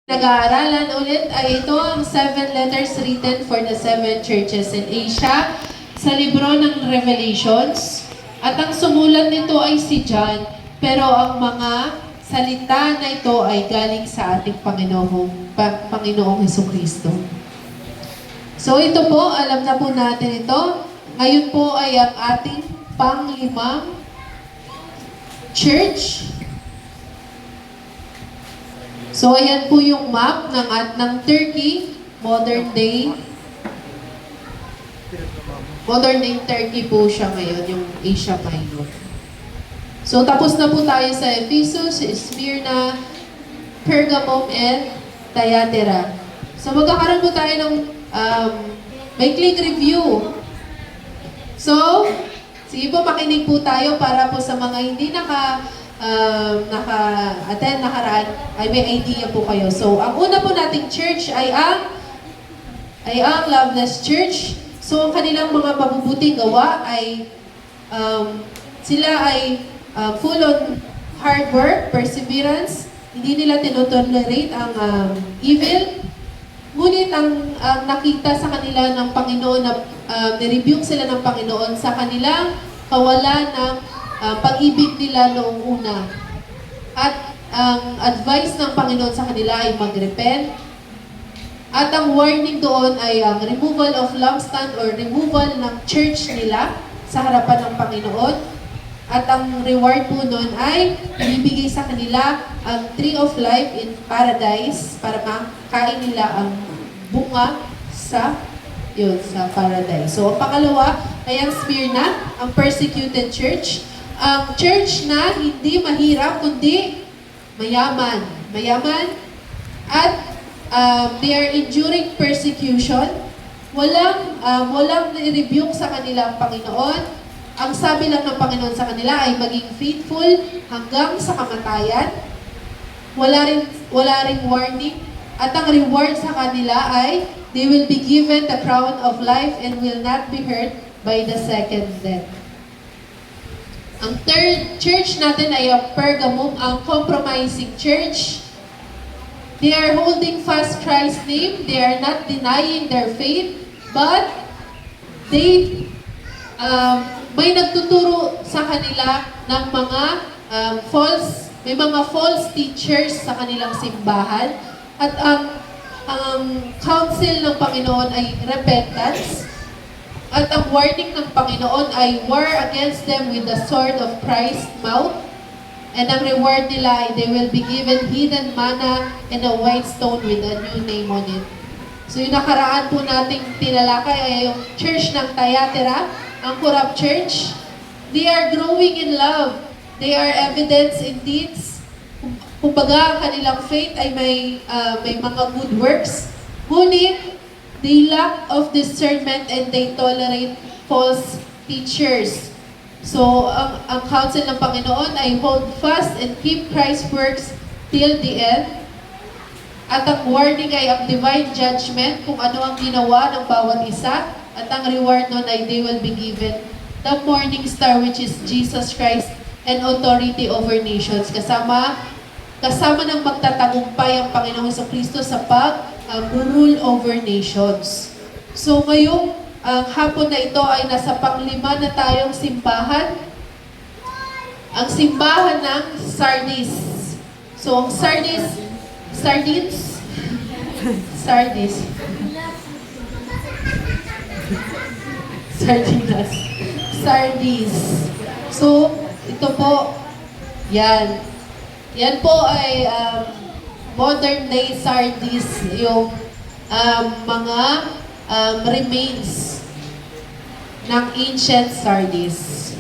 Nag-aaralan ulit ay ito ang 7 letters written for the 7 churches in Asia sa libro ng Revelations. At ang sumulat nito ay si John, pero ang mga salita na ito ay galing sa ating Panginoong Hesukristo. So ito po, alam na po natin ito. Ngayon po ay ang ating panglimang church. So, ayan po yung map ng Turkey, modern day Turkey po siya ngayon, yung Asia Minor. So, tapos na po tayo sa Ephesus, Smyrna, Pergamum, and Thyatira. So, magkakaroon po tayo ng maikling review. So, sige po, makinig po tayo para po sa mga hindi naka-attend nakaraan, ay may idea po kayo. So, ang una po nating church ay ang Loveless Church. So, ang kanilang mga mabubuting gawa ay sila ay full on hard work, perseverance. Hindi nila tinotolerate ang evil. Ngunit ang nakita sa kanila ng Panginoon na nirebuke sila ng Panginoon sa kanilang kawalan ng pag-ibig nila noong una. At ang advice ng Panginoon sa kanila ay mag-repent. At ang warning doon ay ang removal of lampstand or removal ng church nila sa harapan ng Panginoon. At ang reward po noon ay ibibigay sa kanila ang tree of life in paradise para makain nila ang bunga sa paradise. So, ang pangalawa ay ang Smyrna, ang persecuted church. Ang church na hindi mahirap, kundi mayaman. Mayaman at they are enduring persecution. Walang rebuke sa kanila ang Panginoon. Ang sabi lang ng Panginoon sa kanila ay maging faithful hanggang sa kamatayan. Wala ring warning. At ang reward sa kanila ay they will be given the crown of life and will not be hurt by the second death. Ang third church natin ay ang Pergamum, ang compromising church. They are holding fast Christ's name. They are not denying their faith, but may nagtuturo sa kanila ng mga false teachers sa kanilang simbahan. At ang counsel ng Panginoon ay repentance. At ang warning ng Panginoon ay war against them with the sword of Christ's mouth. And ang reward nila ay they will be given hidden manna and a white stone with a new name on it. So yung nakaraan po nating tinalakay ay yung church ng Thyatira, ang corrupt church. They are growing in love. They are evidence in deeds. Kumbaga, ang kanilang faith ay may mga good works. Ngunit, they lack of discernment and they tolerate false teachers. So, ang counsel ng Panginoon ay hold fast and keep Christ's works till the end. At ang warning ay ang divine judgment kung ano ang ginawa ng bawat isa. At ang reward nun ay they will be given the morning star, which is Jesus Christ, and authority over nations. Kasama ng magtatagumpay ang Panginoong Hesukristo sa rule over nations. So ngayong hapon na ito ay nasa panglima na tayong simbahan. Ang simbahan ng Sardis. So ang Sardis. So ito po, yan. Yan po ay modern day Sardis, yung mga remains ng ancient Sardis.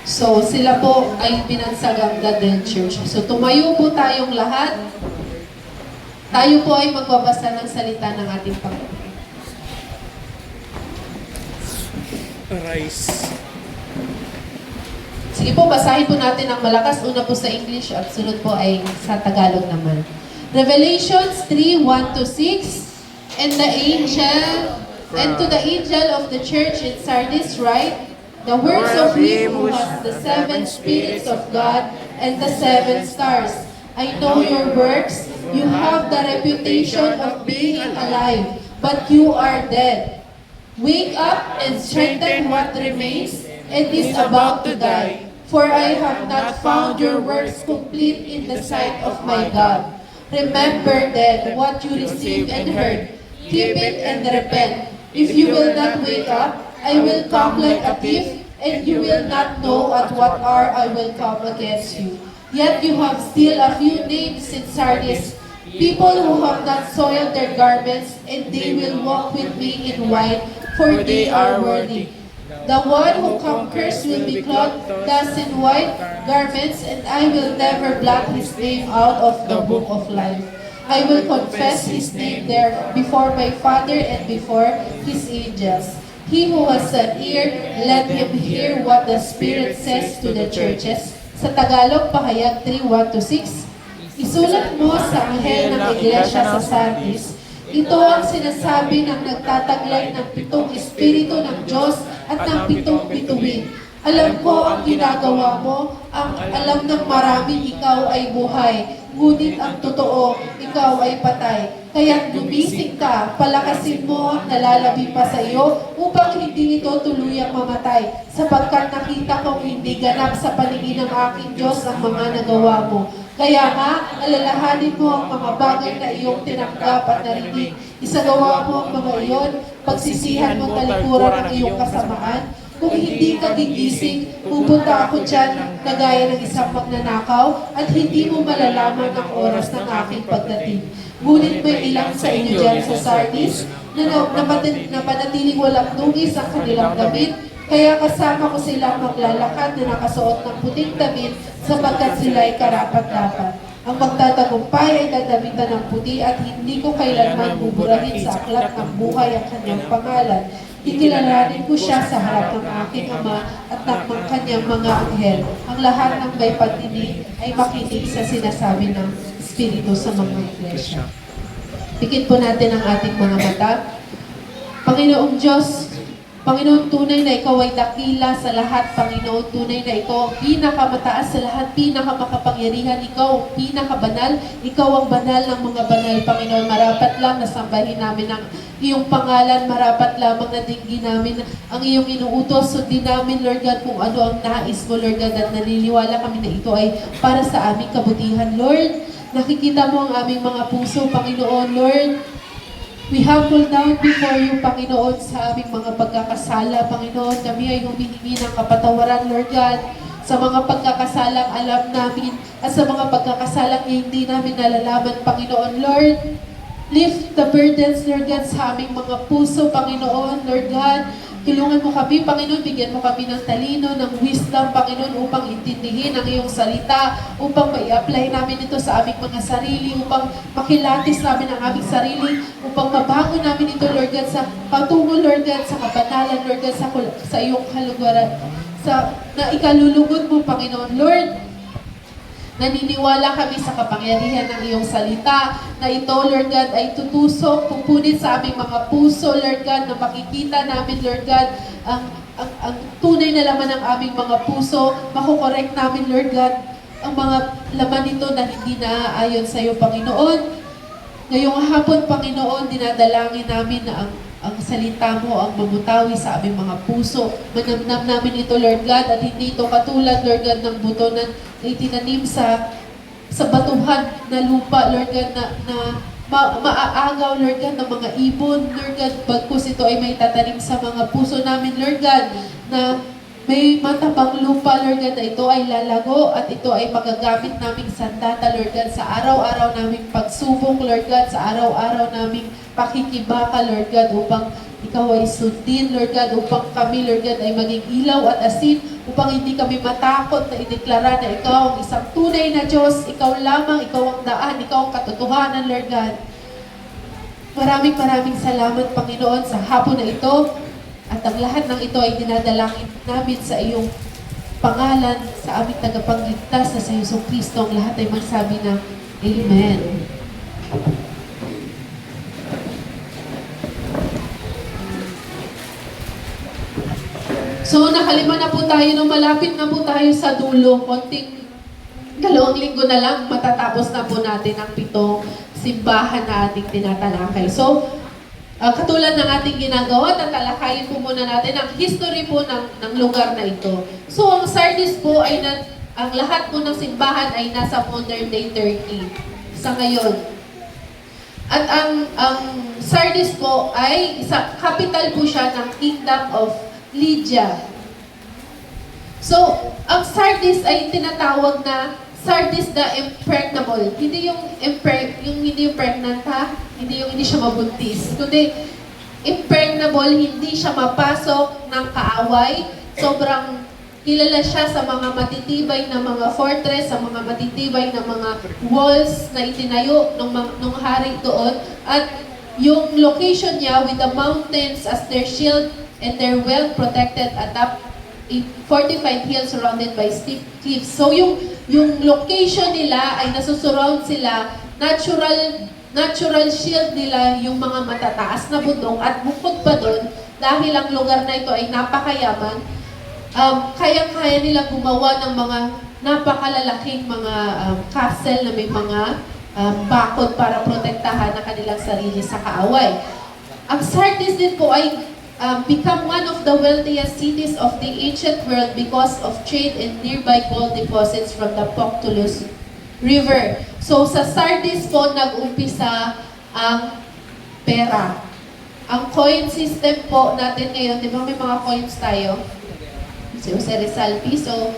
So, sila po ay binansagang Gadel Church. So, tumayo po tayong lahat. Tayo po ay magbabasa ng salita ng ating Panginoon. Arise. Sige po, basahin po natin ang malakas. Una po sa English at sunod po ay sa Tagalog naman. Revelations 3:1-6. And to the angel of the church in Sardis write, The words of him who has the 7 spirits of God and the 7 stars. I know your works. You have the reputation of being alive, but you are dead. Wake up and strengthen what remains and is about to die. For I have not found your works complete in the sight of my God. Remember then what you received and heard. Keep it and repent. If you will not wake up, I will come like a thief, and you will not know at what hour I will come against you. Yet you have still a few names in Sardis, people who have not soiled their garments, and they will walk with me in white, for they are worthy. The one who conquers will be clothed thus in white garments, and I will never blot his name out of the book of life. I will confess his name there before my Father and before his angels. He who has an ear, let him hear what the Spirit says to the churches. Sa Tagalog, Pahayag 3:1-6. Isulat mo sa anghel ng iglesia sa Sardis. Ito ang sinasabi ng nagtataglay ng 7 Espiritu ng Diyos at ng 7 bituin. Alam ko ang ginagawa mo, ang alam ng marami ikaw ay buhay, ngunit ang totoo, ikaw ay patay. Kaya gumising ka, palakasin mo ang nalalabi pa sa iyo upang hindi ito tuluyang mamatay, sapagkat nakita kong hindi ganap sa paningin ng aking Diyos ang mga nagawa mo. Kaya nga, alalahanin mo ang mga bagay na iyong tinanggap at narinig. Isagawa mo ang mga iyon, pagsisihan mo talikuran ang iyong kasamaan. Kung hindi ka gigising, pupunta ako dyan na gaya ng isang magnanakaw at hindi mo malalaman ang oras ng aking pagdating. Ngunit may ilang sa inyo dyan sa Sardis na napanatiling walang dungis ang kanilang damit, kaya kasama ko silang maglalakad na nakasuot ng puting damit sapagkat sila ay karapat-dapat. Ang magtatagumpay ay dadamitan ng puti at hindi ko kailanman buburahin sa aklat ng buhay ang kanyang pangalan. Ikilalanin ko siya sa harap ng aking Ama at ng kanyang mga anghel. Ang lahat ng may pagdinig ay makinig sa sinasabi ng Espiritu sa mga iglesia. Pikit po natin ang ating mga mata. Panginoong Diyos, Panginoon, tunay na ikaw ay dakila sa lahat. Panginoon, tunay na ikaw ang pinakamataas sa lahat, pinakamakapangyarihan. Ikaw ang pinakabanal. Ikaw ang banal ng mga banal. Panginoon, marapat lang na sambahin namin ang iyong pangalan. Marapat lamang na dinggin namin ang iyong inuutos. Sundin namin, Lord God, kung ano ang nais mo, Lord God, at naniniwala kami na ito ay para sa aming kabutihan. Lord, nakikita mo ang aming mga puso, Panginoon, Lord. We humble down before you, Panginoon, sa aming mga pagkakasala. Panginoon, kami ay humihingi ng kapatawaran, Lord God, sa mga pagkakasalang alam namin at sa mga pagkakasalang hindi namin nalalaman, Panginoon. Lord, lift the burdens, Lord God, sa aming mga puso, Panginoon, Lord God. Tulungan mo kami, Panginoon, bigyan mo kami ng talino, ng wisdom, Panginoon, upang intindihin ang iyong salita, upang mai-apply namin ito sa aming mga sarili, upang makilatis namin ang aming sarili, upang mabago namin ito, Lord God, sa patungo, Lord God, sa kabanalan, Lord God, sa iyong kalugaran, na ikalulugod mo, Panginoon. Lord, naniniwala kami sa kapangyarihan ng iyong salita na ito, Lord God, ay tutusok, pupunit sa aming mga puso, Lord God, na makikita namin, Lord God, ang tunay na laman ng aming mga puso, makukorek namin, Lord God, ang mga laman nito na hindi naaayon sa iyo, Panginoon. Ngayong hapon, Panginoon, dinadalangin namin na ang salita mo ang mamutawi sa aming mga puso. Manamnam namin ito, Lord God, at hindi ito katulad, Lord God, ng buto na itinanim sa batuhan na lupa, Lord God, na maaagaw, Lord God, ng mga ibon, Lord God, bagkus ito ay may tatanim sa mga puso namin, Lord God, na may matabang lupa, Lord God, na ito ay lalago at ito ay magagamit naming sandata, Lord God, sa araw-araw naming pagsubok, Lord God, sa araw-araw naming pakikibaka, Lord God, upang ikaw ay sundin, Lord God, upang kami, Lord God, ay maging ilaw at asin, upang hindi kami matakot na ideklara na ikaw ang isang tunay na Diyos, ikaw lamang, ikaw ang daan, ikaw ang katotohanan, Lord God. Maraming salamat, Panginoon, sa hapon na ito. At ang lahat ng ito ay dinadalangin namin sa iyong pangalan, sa aming tagapagligtas na sa Yesu Kristo. Ang lahat ay magsabi na, Amen. So, nakalima na po tayo, no? Malapit na po tayo sa dulo. 2 linggo na lang, matatapos na po natin ang 7 simbahan na ating tinatalakay. So, katulad ng ating ginagawa, tatalakayin po muna natin ang history po ng lugar na ito. So, ang Sardis po ay ang lahat po ng simbahan ay nasa modern day Turkey sa ngayon. At ang Sardis po ay capital po siya ng Kingdom of Lydia. So, ang Sardis ay tinatawag na Sardis the impregnable. Hindi yung hindi yung pregnant ha, hindi siya mabuntis. Kundi impregnable, hindi siya mapasok ng kaaway. Sobrang kilala siya sa mga matitibay na mga fortress, sa mga matitibay na mga walls na itinayo ng hari doon. At yung location niya with the mountains as their shield and their well protected atop a fortified hill surrounded by steep cliffs. So yung location nila ay nasusurround sila, natural shield nila yung mga matataas na bundok, at bukod pa doon, dahil ang lugar na ito ay napakayaman, kaya nila gumawa ng mga napakalalaking mga castle na may mga bakod para protektahan ang kanilang sarili sa kaaway. Ang Sardis din po ay become one of the wealthiest cities of the ancient world because of trade and nearby gold deposits from the Poctolus River. So sa Sardis po nag-umpisa ang pera. Ang coin system po natin ngayon, di ba may mga coins tayo? Si Jose Rizal Piso.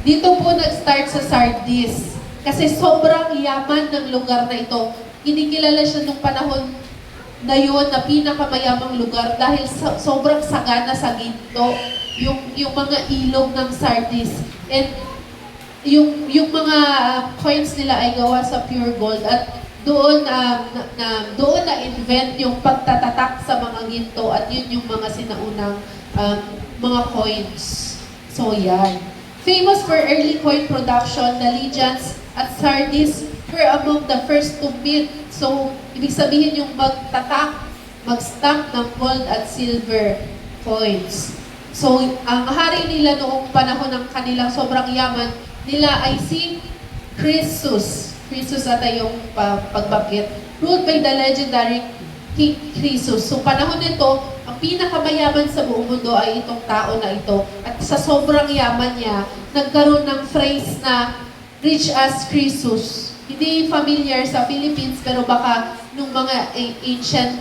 Dito po nag-start sa Sardis. Kasi sobrang yaman ng lugar na ito. Kinikilala siya nung panahon na yun na pinakamayamang lugar dahil sobrang sagana sa ginto yung mga ilog ng Sardis. And yung mga coins nila ay gawa sa pure gold, at doon na invent yung pagtatatak sa mga ginto, at yun yung mga sinaunang mga coins. So yan. Famous for early coin production, the Lydians at Sardis were among the first to mint. So, ibig sabihin yung mag-stamp ng gold at silver coins. So, ang hari nila noong panahon ng kanilang sobrang yaman nila ay si Croesus. Croesus ata yung pagbakit. Ruled by the legendary King Croesus. So, panahon nito, ang pinakamayaman sa buong mundo ay itong tao na ito. At sa sobrang yaman niya, nagkaroon ng phrase na rich as Croesus. Hindi familiar sa Philippines, pero baka nung mga ancient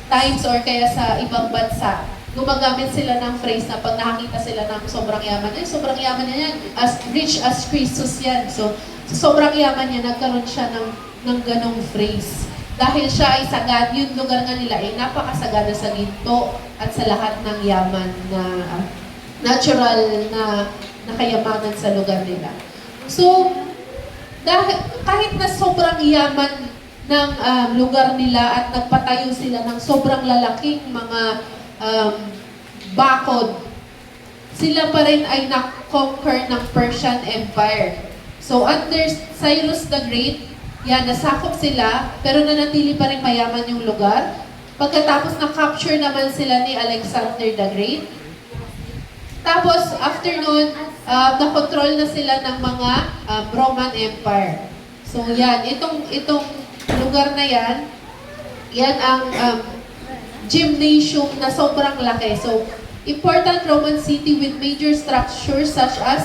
times or kaya sa ibang bansa, gumagamit sila ng phrase na pag nakakita sila ng sobrang yaman, sobrang yaman niya yan, as rich as Croesus yan. So, sa sobrang yaman niya, nagkaroon siya ng ganong phrase. Dahil siya ay sagad, yung lugar nga nila ay napakasagana sa ginto at sa lahat ng yaman na natural na kayamanan sa lugar nila. So, dahil, kahit na sobrang yaman ng lugar nila at nagpatayo sila ng sobrang lalaking mga bakod, sila pa rin ay na-conquer ng Persian Empire. So under Cyrus the Great, nasakop sila, pero nanatili pa rin mayaman yung lugar. Pagkatapos na-capture naman sila ni Alexander the Great. Tapos after nun, na-control na sila ng mga Roman Empire. So yan, itong lugar na yan ang gymnasium na sobrang laki. So, important Roman city with major structures such as,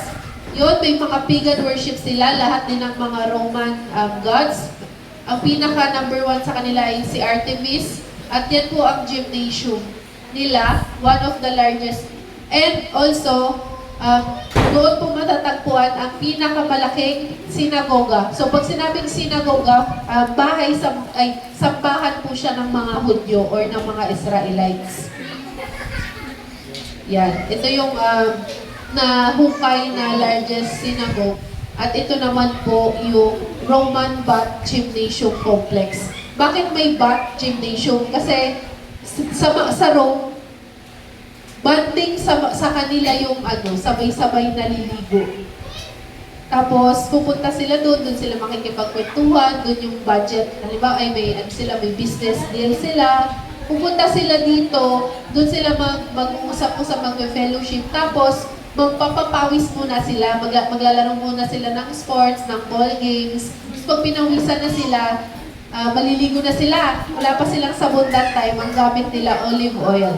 may mga pagan worship sila, lahat din ng mga Roman gods. Ang pinaka number 1 sa kanila ay si Artemis, at yan po ang gymnasium nila, one of the largest. And also, doon po matatagpuan ang pinakamalaking sinagoga. So pag sinabing sinagoga, sambahan po siya ng mga Hudyo or ng mga Israelites. Yan. Ito yung nahukay na largest synagogue. At ito naman po yung Roman Bath Gymnasium Complex. Bakit may Bath Gymnasium? Kasi sa Rome, banding sa kanila yung sabay-sabay naliligo. Tapos pupunta sila doon sila makikipagkwentuhan, doon yung budget. Halimbawa ay may business deal sila. Pupunta sila dito, doon sila mag-uusap-usap, mag-fellowship. Tapos magpapapawis muna sila, maglalaro muna sila ng sports, ng ball games. Tapos pag pinawisan na sila, maliligo na sila. Wala pa silang sabon that time, ang gamit nila olive oil.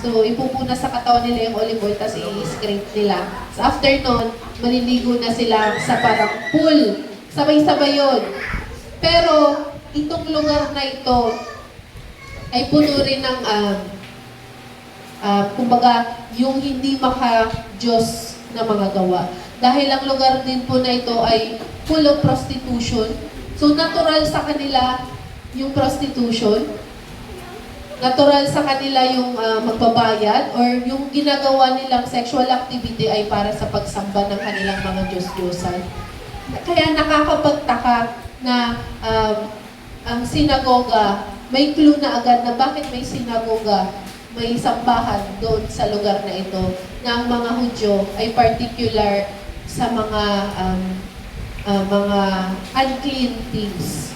So, ipupuna sa katawan nila yung olive oil, tapos i-scrape nila. So, after nun, maliligo na sila sa parang pool. Sabay-sabay yun. Pero, itong lugar na ito ay puno rin ng, kumbaga, yung hindi maka-Diyos na mga gawa. Dahil ang lugar din po na ito ay full of prostitution. So, natural sa kanila yung prostitution. Natural sa kanila yung magbabayad or yung ginagawa nilang sexual activity ay para sa pagsamba ng kanilang mga Diyos-Diyosan. Kaya nakakapagtaka na ang sinagoga, may clue na agad na bakit may sinagoga, may sambahan doon sa lugar na ito, na ang mga Hudyo ay particular sa mga unclean things.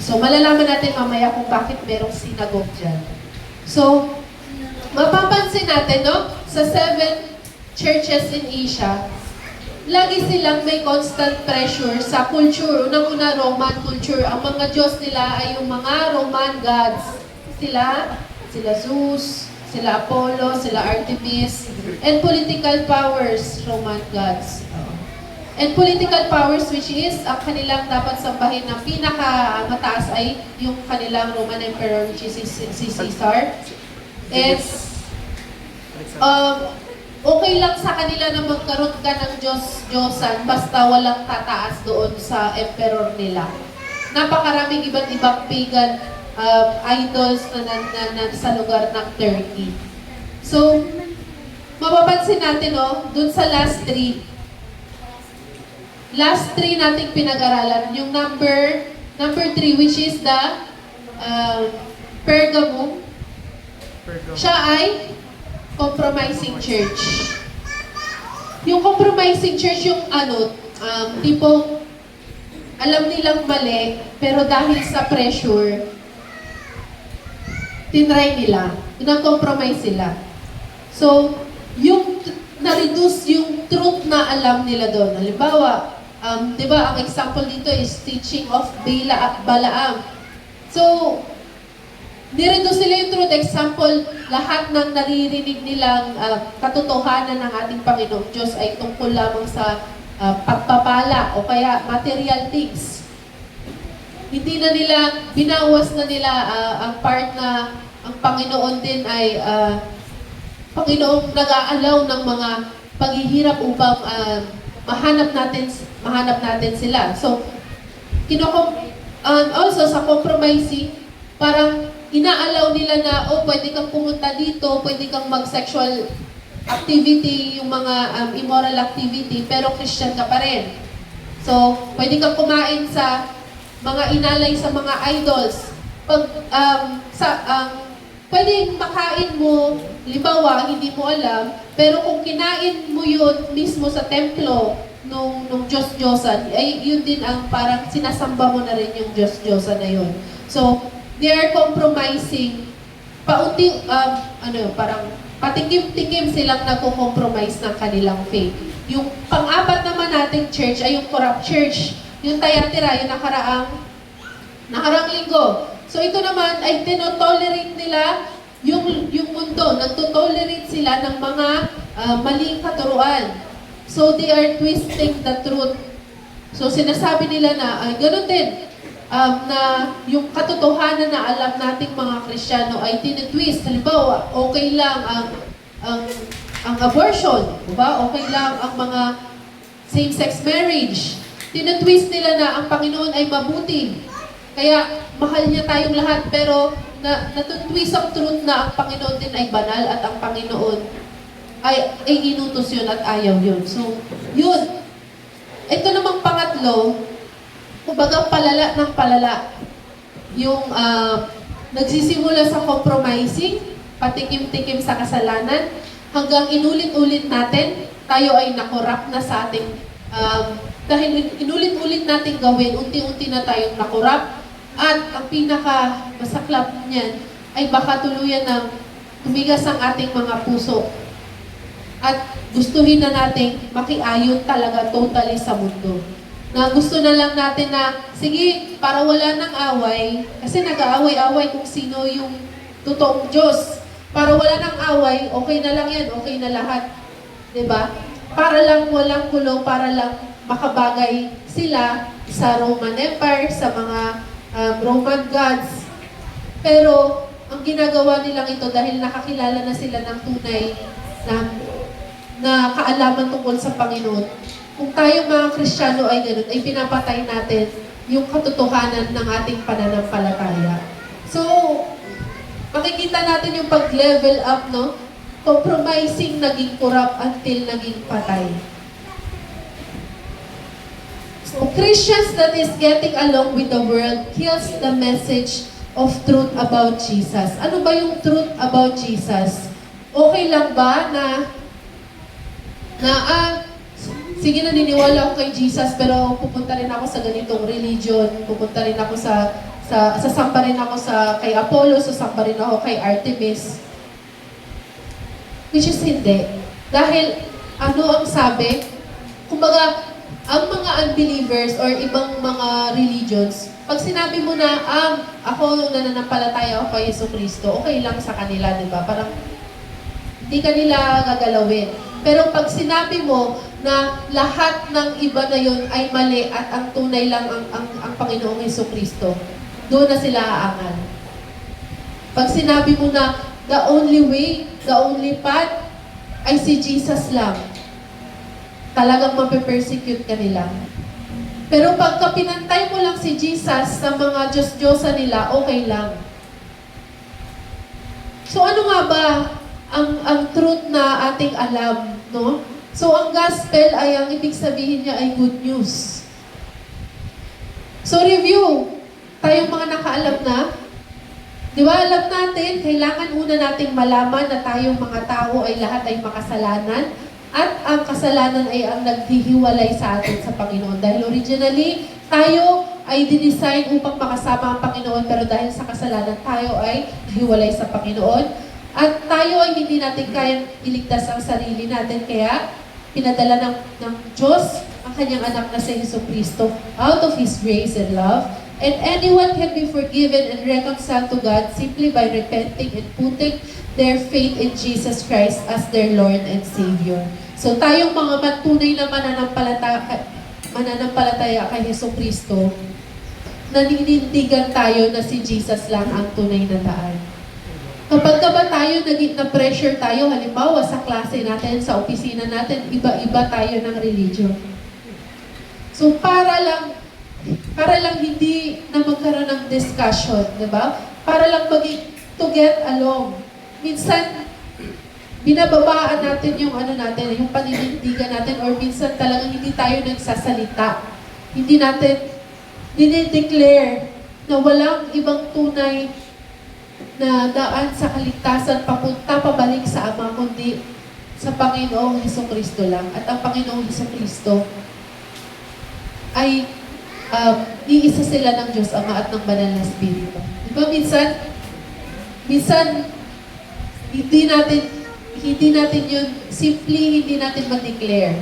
So, malalaman natin mamaya kung bakit merong synagogue dyan. So, mapapansin natin, no? Sa 7 churches in Asia, lagi silang may constant pressure sa culture. Unang-una, Roman culture. Ang mga Diyos nila ay yung mga Roman gods. Sila Zeus, sila Apollo, sila Artemis, and political powers, Roman gods. And political powers, which is ang kanilang dapat sambahin na pinaka-mataas ay yung kanilang Roman Emperor, which is si Caesar. And okay lang sa kanila na magkaroon ka ng Diyos-Diyosan basta walang tataas doon sa emperor nila. Napakaraming iba't ibang pagan idols na sa lugar ng Turkey. So, mapapansin natin, dun sa last 3 nating pinag-aralan, yung number 3, which is the Pergamum. Siya ay compromising church. Yung compromising church, yung tipong alam nilang mali, pero dahil sa pressure, tinry nila, nag-compromise sila. So, yung na-reduce yung truth na alam nila doon. Halimbawa, di ba, ang example dito is teaching of Balaam. So, nireduce nila yung truth. Example, lahat ng naririnig nilang katotohanan ng ating Panginoong Diyos ay tungkol lamang sa pagpapala o kaya material things. Hindi na nila, binawas na nila ang part na ang Panginoon din ay Panginoong nag-aalaw ng mga paghihirap upang mahanap natin sila. So, also sa compromising, parang inaalaw nila na, pwede kang pumunta dito, pwede kang mag-sexual activity, yung mga immoral activity, pero Christian ka pa rin. So, pwede kang kumain sa mga inalay sa mga idols. Pwede makain mo, limbawa, hindi mo alam, pero kung kinain mo yun mismo sa templo nung Diyos-Diyosan, ay yun din ang parang sinasamba mo na rin yung Diyos-Diyosan na yun. So, they are compromising, parang patikim-tikim silang nagko-compromise ng kanilang faith. Yung pang-apat naman nating church ay yung corrupt church. Yung Thyatira, yung nakarang linggo. So ito naman ay tinotolerate nila yung mundo. Nagtotolerate sila ng mga maling katuruan. So they are twisting the truth. So sinasabi nila na, gano'n din, na yung katotohanan na alam nating mga Kristiyano ay tinitwist. Halimbawa, okay lang ang abortion, diba? Okay lang ang mga same-sex marriage. Tinitwist nila na ang Panginoon ay mabuti. Kaya mahal niya tayong lahat, pero natutwist ang truth na ang Panginoon din ay banal at ang Panginoon ay inutos yun at ayaw yun. So, yun. Ito namang pangatlo, kumbaga palala ng palala. Yung nagsisimula sa compromising, patikim-tikim sa kasalanan, hanggang inulit-ulit natin, tayo ay nakorap na sa ating, dahil inulit-ulit natin gawin, unti-unti na tayong nakorap. At ang pinaka-masaklap niyan ay baka tuluyan ng tumigas ang ating mga puso. at gustuhin na nating makiayon talaga totally sa mundo. Na gusto na lang natin na, sige, para wala ng away, kasi nag-aaway-away kung sino yung totoong Diyos. Para wala ng away, okay na lang yan, okay na lahat. 'Di ba? Para lang walang gulo, para lang makabagay sila sa Roman Empire, sa mga Roman gods. Pero, ang ginagawa nilang ito dahil nakakilala na sila ng tunay na kaalaman tungkol sa Panginoon. Kung tayo mga Kristiyano ay ganoon, ay pinapatay natin yung katotohanan ng ating pananampalataya. So, makikita natin yung pag-level up, no? Compromising, naging corrupt until naging patay. So, Christians that is getting along with the world kills the message of truth about Jesus. Ano ba yung truth about Jesus? Okay lang ba na sige, naniniwala ako kay Jesus, pero pupunta rin ako sa ganitong religion, pupunta rin ako sasamba rin ako kay Apollo, sasamba rin ako kay Artemis. Which is hindi. Dahil, ano ang sabi? Kumbaga, ang mga unbelievers or ibang mga religions, pag sinabi mo na, ako nananampalataya ako kay Yesu Cristo, okay lang sa kanila, di ba? Parang, hindi kanila gagalawin. Pero pag sinabi mo na lahat ng iba na yun ay mali at ang tunay lang ang Panginoong Yesu Cristo, doon na sila aangal. Pag sinabi mo na the only way, the only path ay si Jesus lang, talagang mape-persecute ka nila. Pero pagka pinantay mo lang si Jesus sa mga Diyos-Diyosa nila, okay lang. So ano nga ba ang truth na ating alam, no? So ang gospel ay, ang ibig sabihin niya ay good news. So review, tayong mga nakaalam na, di ba alam natin, kailangan una nating malaman na tayong mga tao ay lahat ay makasalanan at ang kasalanan ay ang naghihiwalay sa atin sa Panginoon. Dahil originally, tayo ay dinesign upang makasama ang Panginoon, pero dahil sa kasalanan, tayo ay nahiwalay sa Panginoon. At tayo ay hindi natin kayang iligtas ang sarili natin, kaya pinadala ng Diyos ang kanyang anak na si Jesu Cristo out of His grace and love. And anyone can be forgiven and reconciled to God simply by repenting and putting their faith in Jesus Christ as their Lord and Savior. So tayong mga tunay na mananampalataya kay Jesu Cristo, naninindigan tayo na si Jesus lang ang tunay na daan. Kapag ba tayo na-pressure tayo, halimbawa sa klase natin, sa opisina natin, iba-iba tayo ng religion. So para lang hindi na magkaroon ng discussion, di ba? Para lang to get along. Minsan, binababaan natin yung yung paninindigan natin, or minsan talagang hindi tayo nagsasalita. Hindi natin dinideclare na walang ibang tunay na daan sa kaligtasan papunta pabalik sa Ama, kundi sa Panginoong Hesukristo lang. At ang Panginoong Hesukristo ay iisa sila ng Diyos Ama at ng Banal na Espiritu. Diba minsan hindi natin yun, hindi natin ma-declare,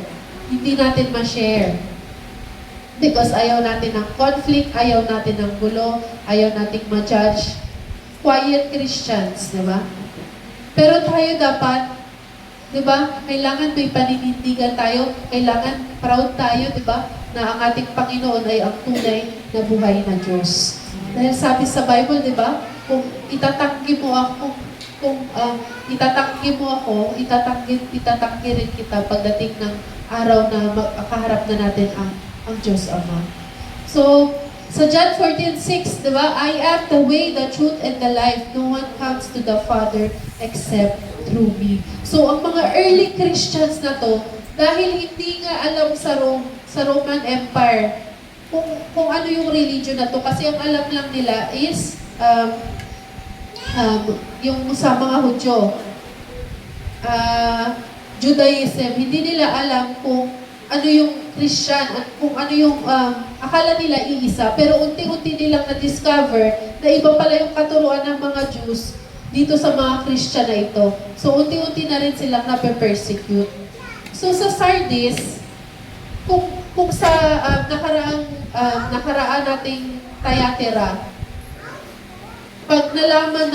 hindi natin ma-share. Because ayaw natin ng conflict, ayaw natin ng gulo, ayaw natin ma-judge. Quiet Christians, di ba? Pero tayo dapat, di ba, kailangan may paninindigan tayo, kailangan proud tayo, di ba, na ang ating Panginoon ay ang tunay na buhay na Diyos. Dahil sabi sa Bible, di ba, kung itatanggi mo ako, itatanggi rin kita pagdating ng araw na makaharap na natin ang Diyos Ama. So, sa John 14:6, di ba? I am the way, the truth, and the life. No one comes to the Father except through me. So, ang mga early Christians na to, dahil hindi nga alam sa Roman Empire kung ano yung religion na to, kasi ang alam lang nila is yung sa mga Hudyo, Judaism, hindi nila alam kung ano yung Christian, at kung ano yung akala nila iisa, pero unti-unti nilang na-discover na iba pala yung katuruan ng mga Jews dito sa mga Christian na ito. So, unti-unti na rin silang nape-persecute. So, sa Sardis, kung sa nakaraan nating Thyatira, pag nalaman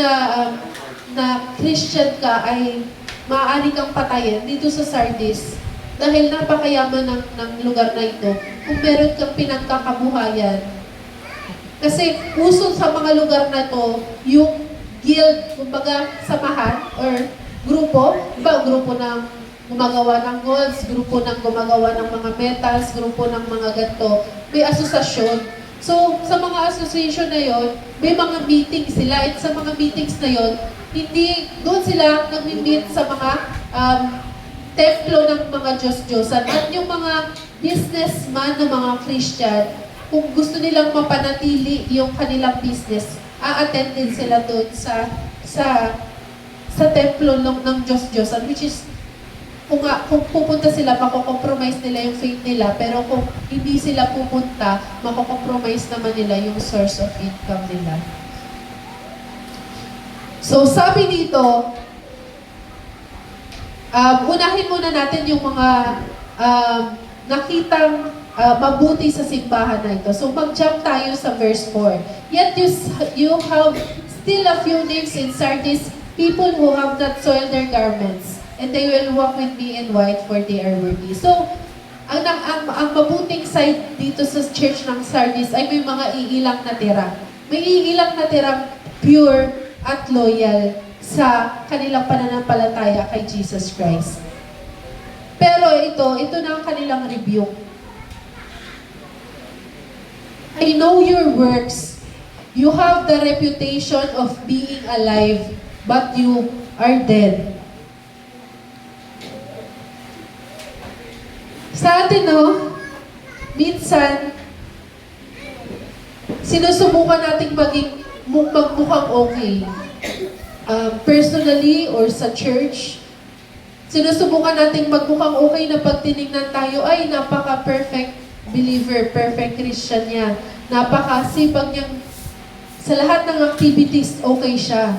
na Christian ka ay maaari kang patayin dito sa Sardis, dahil napakayaman ng lugar na ito, kung meron kang pinagkakabuhayan. Kasi uso sa mga lugar na to, yung guild, kumbaga samahan or grupo, iba grupo ng gumagawa ng golds, grupo ng gumagawa ng mga metals, grupo ng mga ganito, may asosasyon. So, sa mga association na yon, may mga meetings sila. At sa mga meetings na yon, hindi doon sila nag-meet sa mga templo ng mga Diyos-Diyosan. At yung mga businessman ng mga Christian, kung gusto nilang mapanatili yung kanilang business, a-attend din sila doon sa templo ng Diyos-Diyosan, which is kung pupunta sila, mako-compromise nila yung faith nila, pero kung hindi sila pupunta, mako-compromise naman nila yung source of income nila. So, sabi dito, unahin muna natin yung mga nakitang mabuti sa simbahan na ito. So, mag-jump tayo sa verse 4. Yet you have still a few names in Sardis, people who have not soiled their garments, and they will walk with me in white, for they are worthy. So, ang mabuting side dito sa church ng Sardis ay may mga iilang natira. May iilang natirang pure at loyal sa kanilang pananampalataya kay Jesus Christ. Pero ito na ang kanilang rebuke. I know your works. You have the reputation of being alive, but you are dead. Sa atin, minsan, sinusubukan nating magmukhang okay. Personally or sa church, sinusubukan nating magmukhang okay na pag tinignan tayo, ay napaka-perfect believer, perfect Christian niya. Napakasipag niyang sa lahat ng activities, okay siya.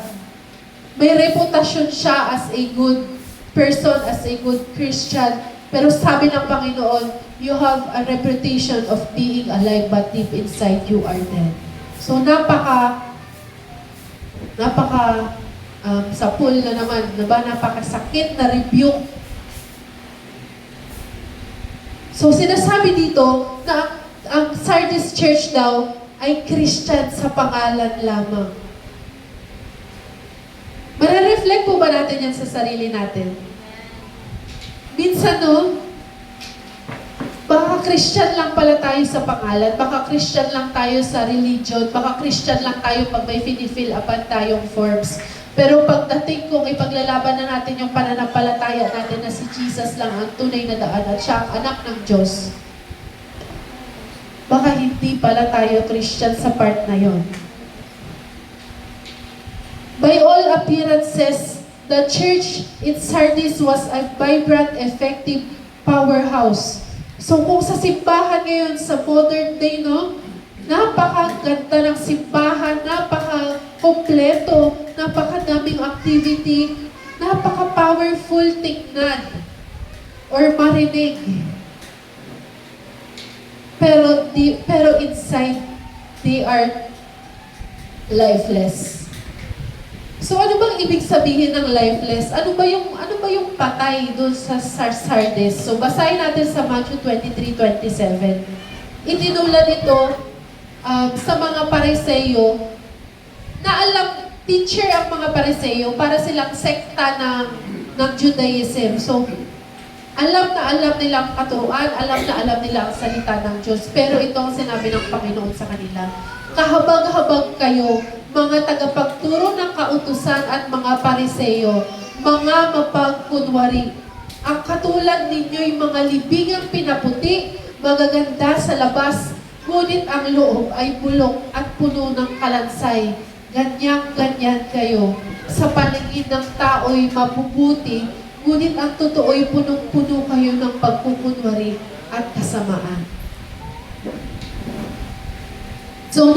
May reputasyon siya as a good person, as a good Christian. Pero sabi ng Panginoon, you have a reputation of being alive, but deep inside you are dead. So sapul na naman, napakasakit na rebuke. So sinasabi dito na ang Sardis Church daw ay Christian sa pangalan lamang. Marereflect po ba natin yan sa sarili natin? Minsan, baka Christian lang pala tayo sa pangalan, baka Christian lang tayo sa religion, baka Christian lang tayo pag may finifill upan tayong forms. Pero pagdating kung ipaglalaban na natin yung pananampalataya natin na si Jesus lang ang tunay na daan at siya ang anak ng Diyos, baka hindi pala tayo Christian sa part na yon. By all appearances, the church in Sardis was a vibrant, effective powerhouse. So kung sa simbahan ngayon, sa modern day, napakaganda ng simbahan, napaka-kompleto, napakadaming activity, napaka-powerful tingnan or marinig. Pero inside, they are lifeless. So ano bang ibig sabihin ng lifeless? Ano ba yung patay doon sa Sardis? So basahin natin sa Matthew 23:27. Itinulan ito sa mga Pariseo na teacher ang mga Pariseo para silang sekta ng Judaism. So alam nilang katuruan, alam nila ang salita ng Diyos. Pero ito ang sinabi ng Panginoon sa kanila. Kahabag-habag kayo, mga tagapagturo ng kautusan at mga Pariseo, mga mapagkunwari. Ang katulad ninyo'y mga libingang pinaputi, magaganda sa labas, ngunit ang loob ay bulok at puno ng kalansay. Ganyan kayo. Sa paningin ng tao'y mabubuti, ngunit ang totoo'y punong-puno kayo ng pagkukunwari at kasamaan. So,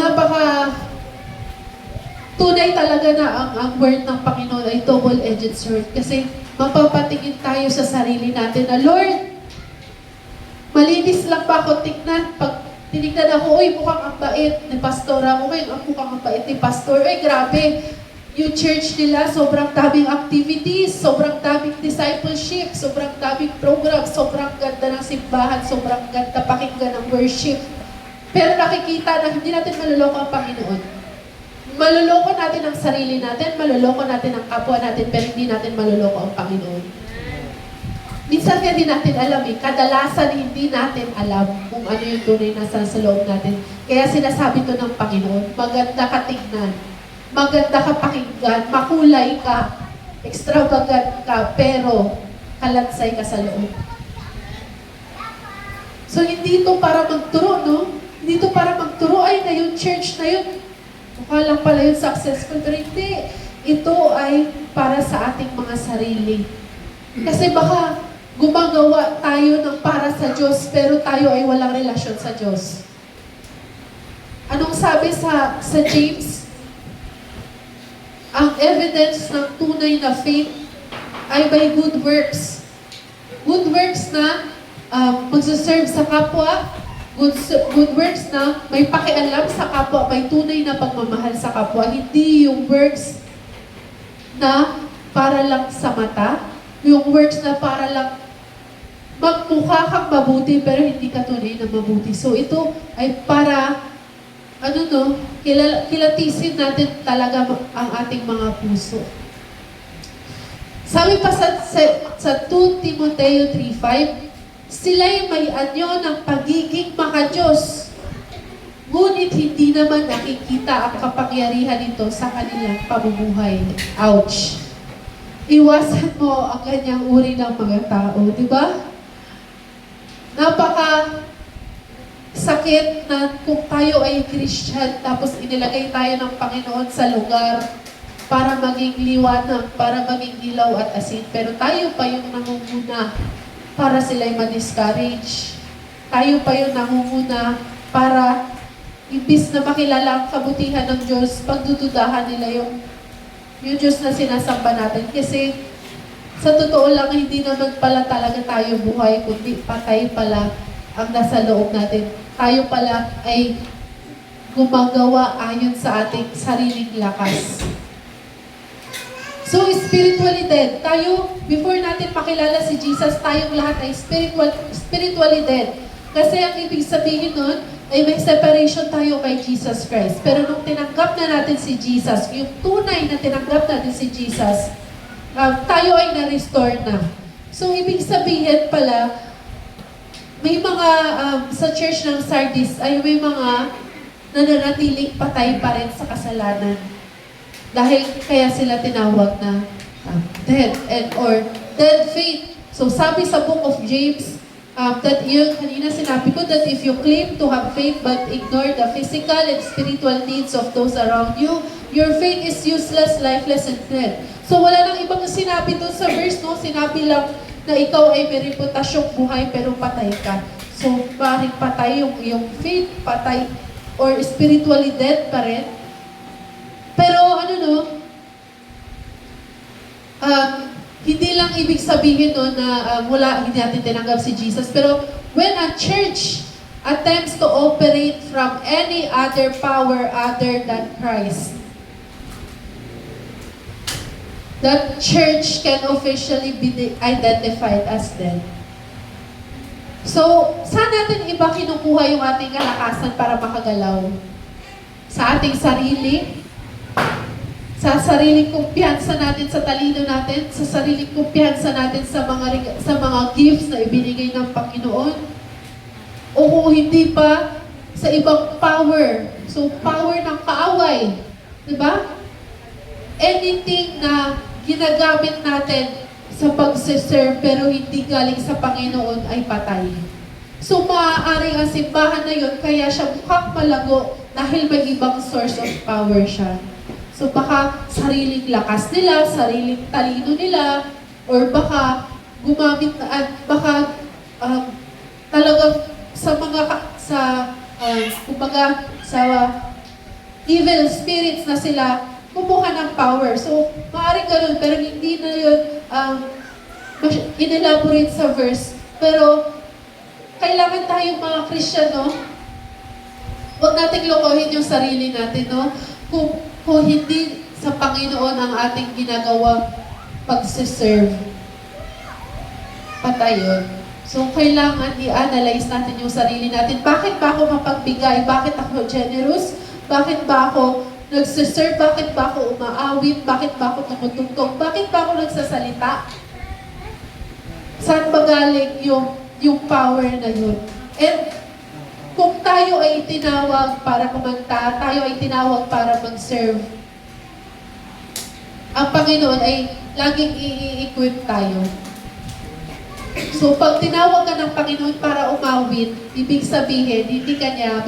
tunay talaga na ang word ng Panginoon ay double-edged sword. Kasi mapapatingin tayo sa sarili natin na, Lord, malinis lang ba ako tignan? Pag tinignan ako, uy, mukhang ang bait ni Pastora. Uy, mukhang ang bait ni Pastor. Uy, grabe. Yung church nila, sobrang daming activities, sobrang daming discipleship, sobrang daming program, sobrang ganda ng simbahan, sobrang ganda pakinggan ng worship. Pero nakikita na hindi natin maluloko ang Panginoon. Maluloko natin ang sarili natin, maluloko natin ang kapwa natin, pero hindi natin maluloko ang Panginoon. Minsan nga di natin alam kadalasan hindi natin alam kung ano yung tunay na sa loob natin. Kaya sinasabi to ng Panginoon, maganda ka tignan, maganda ka pakinggan, makulay ka, extravagant ka, pero kalansay ka sa loob. So hindi ito para magturo, no? Hindi ito para magturo, ay na yung church na yun, mukha lang pala yung successful, pero hindi. Ito ay para sa ating mga sarili. Kasi baka gumagawa tayo ng para sa Diyos, pero tayo ay walang relasyon sa Diyos. Anong sabi sa James? Ang evidence ng tunay na faith ay by good works. Good works na magsaserve sa kapwa, good works na may pakialam sa kapwa, may tunay na pagmamahal sa kapwa. Hindi yung works na para lang sa mata, yung works na para lang magmukha kang mabuti pero hindi ka tunay na mabuti. So ito ay para kilatisin natin talaga ang ating mga puso. Sabi pa sa 2 Timoteo 3:5, sila'y may anyo ng pagiging makadiyos, ngunit hindi naman nakikita ang kapangyarihan nito sa kanilang pamumuhay. Ouch! Iwasan mo ang ganyang uri ng mga tao, di ba? Napaka sakit na kung tayo ay Christian tapos inilagay tayo ng Panginoon sa lugar para maging liwanag, para maging ilaw at asin. Pero tayo pa yung nangunguna para sila'y ma-discourage. Tayo pa yung nangunguna para imbis na makilala ang kabutihan ng Diyos, pagdududahan nila yung Diyos na sinasamba natin. Kasi sa totoo lang, hindi naman pala talaga tayo buhay, kundi patay pala ang nasa loob natin. Tayo pala ay gumagawa ayon sa ating sariling lakas. So, spiritually dead. Tayo, before natin makilala si Jesus, tayong lahat ay spiritually dead. Kasi ang ibig sabihin nun, ay may separation tayo kay Jesus Christ. Pero nung tinanggap na natin si Jesus, yung tunay na tinanggap natin si Jesus, tayo ay na-restore na. So, ibig sabihin pala, may mga, sa church ng Sardis, ay may mga nananatiling patay pa rin sa kasalanan. Dahil kaya sila tinawag na dead or dead faith. So, sabi sa book of James, that yun, kanina sinabi ko, that if you claim to have faith but ignore the physical and spiritual needs of those around you, your faith is useless, lifeless, and dead. So wala nang ibang sinabi doon sa verse, no? Sinabi lang na ikaw ay may reputasyong buhay pero patay ka. So maring patay yung faith, patay, or spiritually dead pa rin. Pero hindi lang ibig sabihin no, na hindi natin tinanggap si Jesus. Pero when a church attempts to operate from any other power other than Christ, that church can officially be identified as dead. So, saan natin iba kinukuha yung ating kalakasan para makagalaw? Sa ating sarili? Sa sariling kumpiyansa natin, sa talino natin? Sa sariling kumpiyansa natin sa mga gifts na ibinigay ng Panginoon? O kung hindi pa, sa ibang power. So, power ng kaaway. Diba? Anything na ginagamit natin sa pag-serve pero hindi galing sa Panginoon ay patay. So maaaring ang simbahan na yun kaya siya mukhang malago dahil may ibang source of power siya. So baka sariling lakas nila, sariling talino nila, or baka gumamit na, talagang sa kumbaga sa evil spirits na sila kumuha ng power. So, maaaring ganun, pero hindi na yun in-elaborate sa verse. Pero, kailangan tayong mga Kristiyano, huwag nating lokohin yung sarili natin, no? Kung hindi sa Panginoon ang ating ginagawang pagsiserve, patay yun. So, kailangan i-analyze natin yung sarili natin. Bakit ba ako mapagbigay? Bakit ako generous? Bakit ba ako nagsiserve? Bakit ba ako umaawit? Bakit ba ako tumutugtog? Bakit ba ako nagsasalita? Saan ba galing yung power na yun? And kung tayo ay tinawag para kumanta, tayo ay tinawag para mag-serve, ang Panginoon ay laging i-equip tayo. So, pag tinawag ka ng Panginoon para umawit, ibig sabihin, hindi ka niya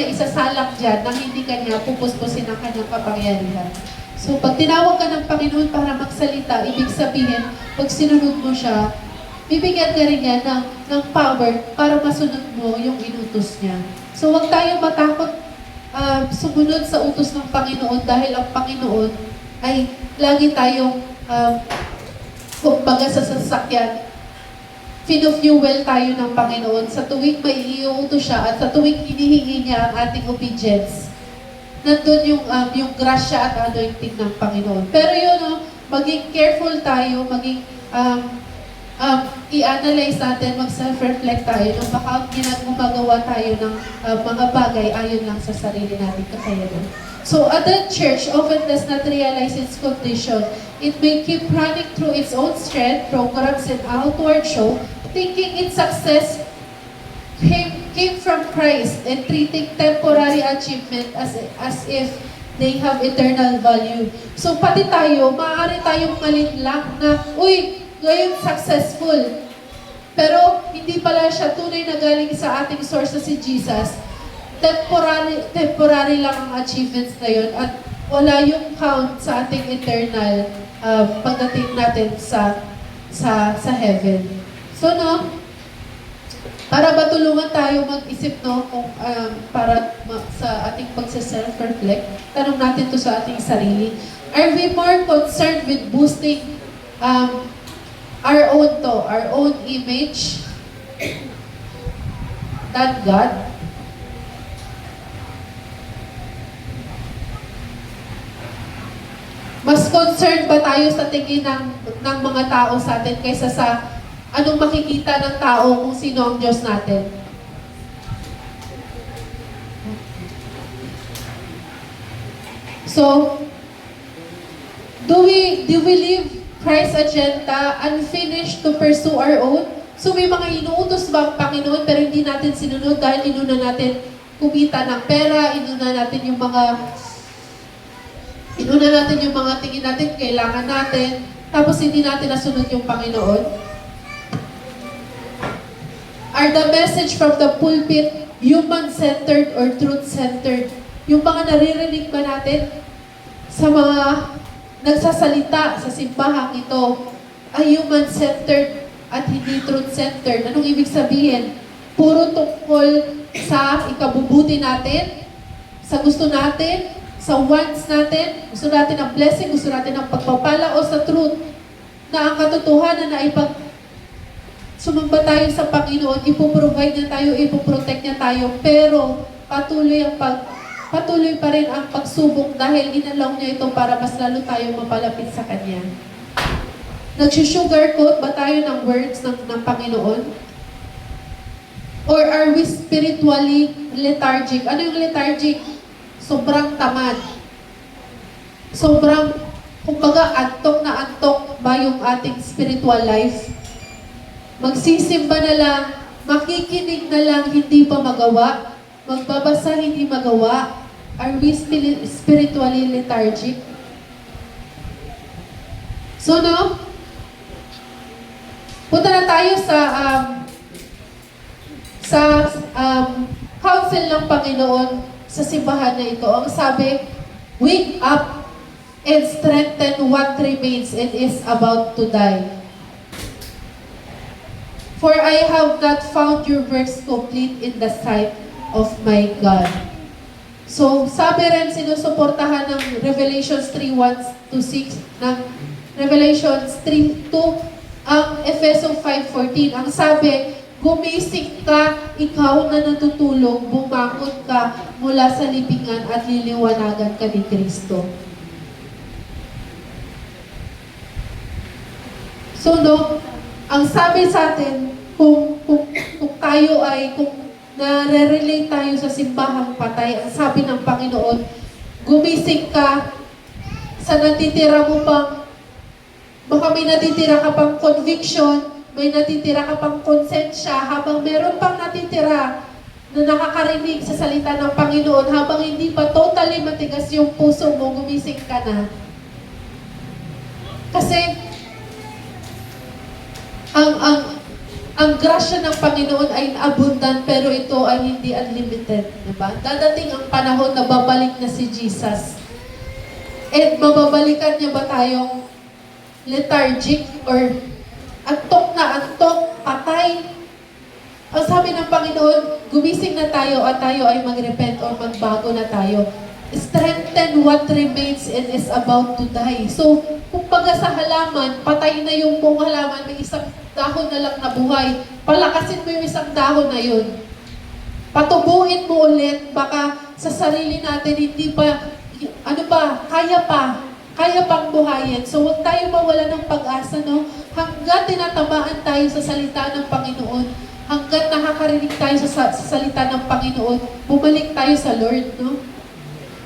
isasalak dyan nang hindi ka niya pupuspusin ang kanyang kapangyarihan. So, pag tinawag ka ng Panginoon para magsalita, ibig sabihin, pag sinunod mo siya, bibigyan ka rin niya ng power para masunod mo yung inutos niya. So, huwag tayo matakot sumunod sa utos ng Panginoon dahil ang Panginoon ay lagi tayong, kumbaga sa sasakyan, fino-fuel tayo ng Panginoon sa tuwing may iuutos siya at sa tuwing hinihingi niya ang ating obedience. Nandun yung grasya at anointing ng Panginoon. Pero yun, maging careful tayo, maging i-analyze natin, mag-self-reflect tayo nung baka gumagawa tayo ng mga bagay ayon lang sa sarili natin kakayanan. So, adult church often does not realize its condition. It may keep running through its own strength, programs, and outward show, thinking its success came from Christ and treating temporary achievement as if they have eternal value. So, pati tayo, maaari tayong malinlang na, uy, ngayon successful. Pero hindi pala siya tunay na galing sa ating source na si Jesus. Temporary lang ang achievements na yun at wala yung count sa ating eternal pagdating natin sa heaven. So, para matulungan tayo mag-isip, kung sa ating pagsa-self-reflect, tanong natin to sa ating sarili. Are we more concerned with boosting our own image than God? Mas concerned ba tayo sa tingin ng mga tao sa atin kaysa sa anong makikita ng tao kung sino ang Diyos natin? So, do we leave Christ's agenda unfinished to pursue our own? So, may mga inuutos ba ang Panginoon pero hindi natin sinunod dahil inuna natin kumita ng pera, inuna natin yung mga tingin natin, kailangan natin, tapos hindi natin nasunod yung Panginoon? Are the message from the pulpit human-centered or truth-centered? Yung mga naririnig ba natin sa mga nagsasalita sa simbahang ito ay human-centered at hindi truth-centered? Anong ibig sabihin? Puro tungkol sa ikabubuti natin, sa gusto natin, sa wants natin, gusto natin ng blessing, gusto natin ng pagpapala, o sa truth na ang katotohanan na sumamba tayo sa Panginoon, ipoprovide niya tayo, ipoprotect niya tayo, pero patuloy pa rin ang pagsubok dahil inalaw niya ito para mas lalo tayong mapalapit sa Kanya. Nagsusugarcoat ba tayo ng words ng Panginoon? Or are we spiritually lethargic? Ano yung lethargic? Sobrang tamad. Sobrang, kumbaga, antok na antok ba yung ating spiritual life? Magsisimba na lang, makikinig na lang, hindi pa magawa. Magbabasa, hindi magawa. Are we spiritually lethargic? So, punta na tayo sa counsel ng Panginoon sa simbahan na ito. Ang sabi, wake up and strengthen what remains and is about to die. For I have not found your works complete in the sight of my God. So, sabi rin, sinusuportahan ng Revelations 3:1-6, ng Revelations 3:2, ang Efeso 5:14. Ang sabi, gumising ka, ikaw na natutulog, bumangon ka mula sa libingan at liliwanagan ka ni Kristo. So, ang sabi sa atin, kung tayo ay, kung nare-relate tayo sa simbahang patay, ang sabi ng Panginoon, gumising ka sa natitira mo pang, baka may natitira ka pang conviction, may natitira ka pang konsensya, habang meron pang natitira na nakakarinig sa salita ng Panginoon, habang hindi pa totally matigas yung puso mo, gumising ka na. Kasi, ang grasya ng Panginoon ay abundant, pero ito ay hindi unlimited, diba? Dadating ang panahon na babalik na si Jesus. And mababalikan niya ba tayong lethargic or antok na antok, patay? Ang sabi ng Panginoon, gumising na tayo at tayo ay mag-repent or magbago na tayo. Strengthen what remains and is about to die. So, kung pagka sa halaman, patay na yung buong halaman, may isang dahon na lang na buhay. Palakasin mo yung isang dahon na yun. Patubuin mo ulit, baka sa sarili natin hindi pa, kaya pang buhayin. So, huwag tayo mawala ng pag-asa, no? Hanggat tinatamaan tayo sa salita ng Panginoon, hanggat nakakarinig tayo sa salita ng Panginoon, bumalik tayo sa Lord, no?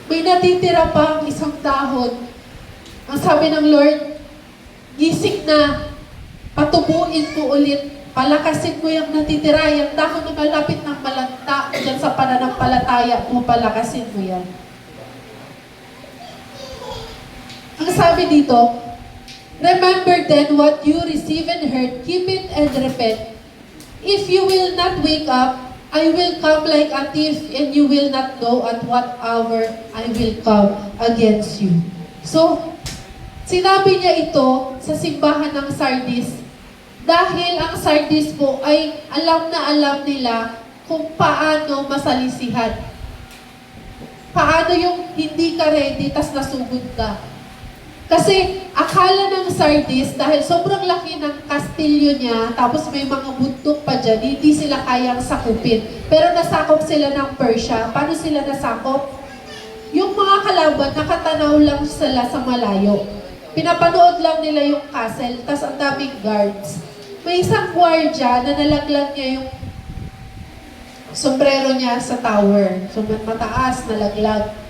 May natitira pa ang isang dahon. Ang sabi ng Lord, gising na, patubuin mo ulit, palakasin mo yung natitira, yung dahon na malapit ng malanta, dyan sa pananampalataya mo, palakasin mo yan. Ang sabi dito, remember then what you receive and heard, keep it and repent. If you will not wake up, I will come like a thief, and you will not know at what hour I will come against you. So, sinabi niya ito sa simbahan ng Sardis dahil ang Sardis po ay alam na alam nila kung paano masalisihan. Paano yung hindi ka ready, tas nasugod ka. Kasi akala ng Sardis, dahil sobrang laki ng kastilyo niya, tapos may mga bundok pa dyan, hindi sila kayang sakupin. Pero nasakop sila ng Persia. Paano sila nasakop? Yung mga kalaban, nakatanaw lang sila sa malayo. Pinapanood lang nila yung castle, tas ang daming guards. May isang gwardya na nalaglag niya yung sombrero niya sa tower. So mataas, nalaglag.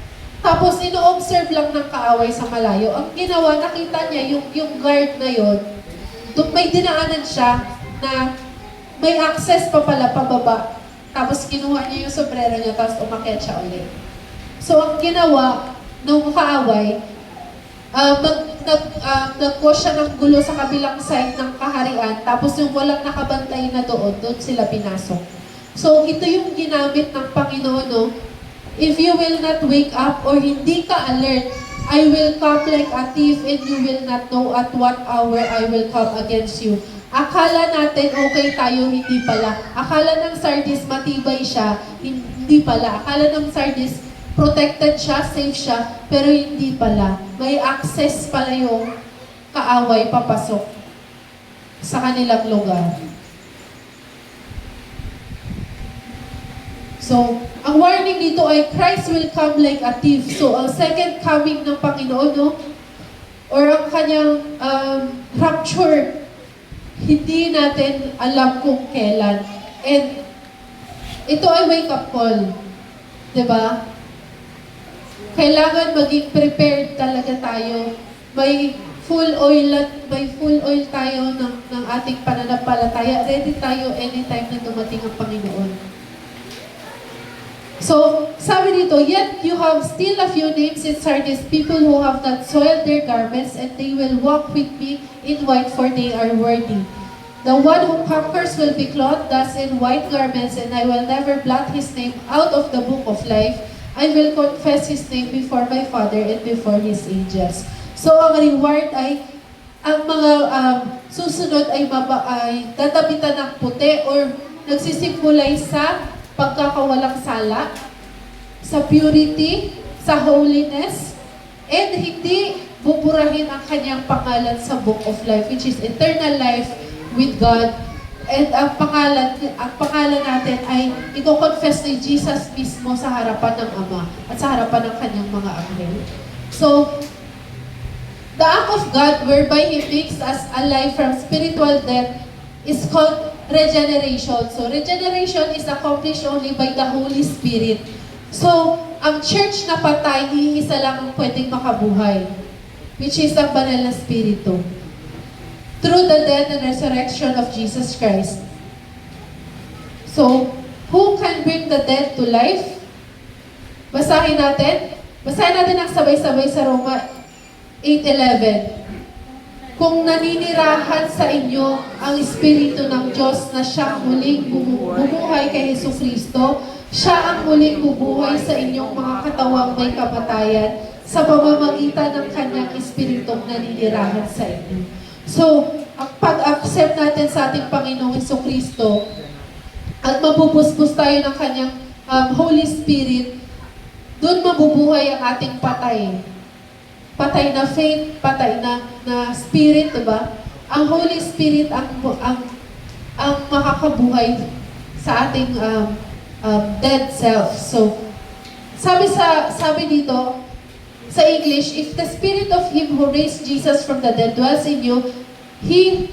Tapos, ino-observe lang ng kaaway sa malayo. Ang ginawa, nakita niya yung guard na yon. May dinaanan siya na may access pa pala pababa. Tapos, kinuha niya yung sombrero niya, tapos umakyat siya ulit. So, ang ginawa ng kaaway, nag-cause siya ng gulo sa kabilang side ng kaharian, tapos yung walang nakabantay na doon sila pinasok. So, ito yung ginamit ng Panginoon, no? If you will not wake up or hindi ka alert, I will come like a thief and you will not know at what hour I will come against you. Akala natin okay tayo, hindi pala. Akala ng Sardis matibay siya, hindi pala. Akala ng Sardis protected siya, safe siya, pero hindi pala. May access pala yung kaaway papasok sa kanilang lugar. So, ang warning dito ay Christ will come like a thief. So, ang second coming ng Panginoon, no? Or ang kanyang rapture, hindi natin alam kung kailan. And ito ay wake-up call. Diba? Kailangan maging prepared talaga tayo. May full oil tayo ng ating pananampalataya. Ready tayo anytime na dumating ang Panginoon. So, sabi dito, yet you have still a few names in Sardis, people who have not soiled their garments, and they will walk with me in white, for they are worthy. The one who conquers will be clothed thus in white garments, and I will never blot his name out of the book of life. I will confess his name before my Father and before his angels. So, ang reward ay, ang mga susunod ay dadabitan ng puti or nagsisimulay sa pagkakawalang sala. sa purity, sa holiness, and hindi buburahin ang kanyang pangalan sa book of life, which is eternal life with God. And ang pangalan natin ay i-confess ni Jesus mismo sa harapan ng Ama at sa harapan ng kanyang mga anghel. So, the act of God whereby He makes us alive from spiritual death is called regeneration. So, regeneration is accomplished only by the Holy Spirit. So, ang church na patay, iisa lang ang pwedeng makabuhay, which is ang banal na Espiritu. Through the death and resurrection of Jesus Christ. So, who can bring the dead to life? Basahin natin. Basahin natin ang sabay-sabay sa Roma 8:11. Kung naninirahan sa inyo ang Espiritu ng Diyos na siyang muling bumuhay kay Jesucristo, siya ang muling bubuhay sa inyong mga katawang may kamatayan sa pamamagitan ng kanyang Espiritong naninirahan sa inyo. So, ang pag-accept natin sa ating Panginoong Jesucristo at mabubusbus tayo ng kanyang Holy Spirit, doon mabubuhay ang ating patay. Patay na faith, patay na spirit, diba? Ang Holy Spirit ang makakabuhay sa ating dead self. So, sabi dito sa English, if the Spirit of Him who raised Jesus from the dead dwells in you, He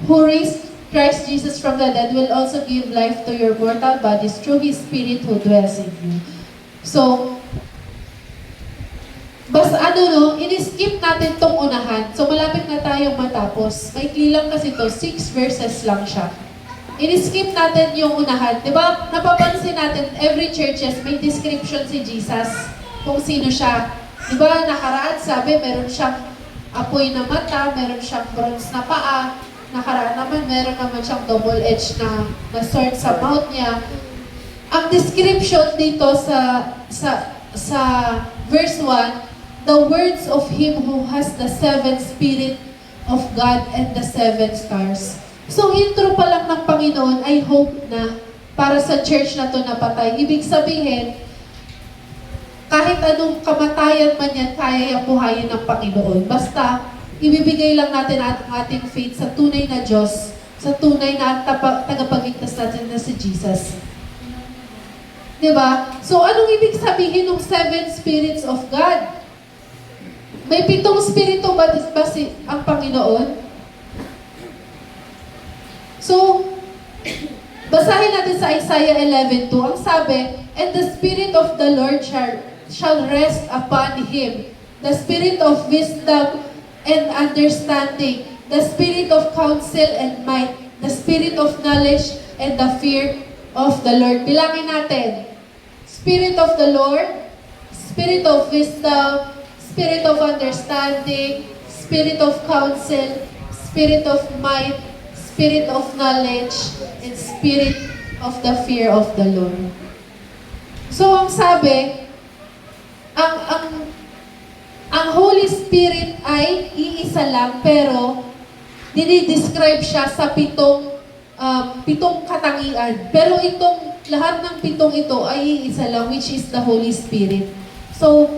who raised Christ Jesus from the dead will also give life to your mortal bodies through His Spirit who dwells in you. So, ini-skip natin tong unahan. So, malapit na tayong matapos. Maikli lang kasi to, 6 verses lang siya. Ini-skip natin yung unahan. Diba, napapansin natin, every churches may description si Jesus, kung sino siya. Diba, nakaraan sabi, meron siyang apoy na mata, meron siyang bronze na paa, nakaraan naman, meron naman siyang double-edged na sword sa mouth niya. Ang description dito sa verse 1, the words of Him who has the 7 Spirit of God and the 7 stars. So, intro pa lang ng Panginoon ay hope na para sa church na to na patay. Ibig sabihin, kahit anong kamatayan man yan, kaya yung buhayin ng Panginoon. Basta, ibibigay lang natin ang ating faith sa tunay na Diyos, sa tunay na tagapagligtas natin na si Jesus. Diba? So, anong ibig sabihin ng 7 spirits of God? May 7 spirito ba ang Panginoon? So, basahin natin sa Isaiah 11:2. Ang sabi, and the Spirit of the Lord shall rest upon Him, the Spirit of wisdom and understanding, the Spirit of counsel and might, the Spirit of knowledge and the fear of the Lord. Bilangin natin. Spirit of the Lord, Spirit of wisdom, Spirit of understanding, Spirit of counsel, Spirit of might, Spirit of knowledge, and Spirit of the fear of the Lord. So, ang sabi, ang Holy Spirit ay iisa lang, pero dinidescribe siya sa pitong katangian. Pero lahat ng 7 ito ay iisa lang, which is the Holy Spirit. So,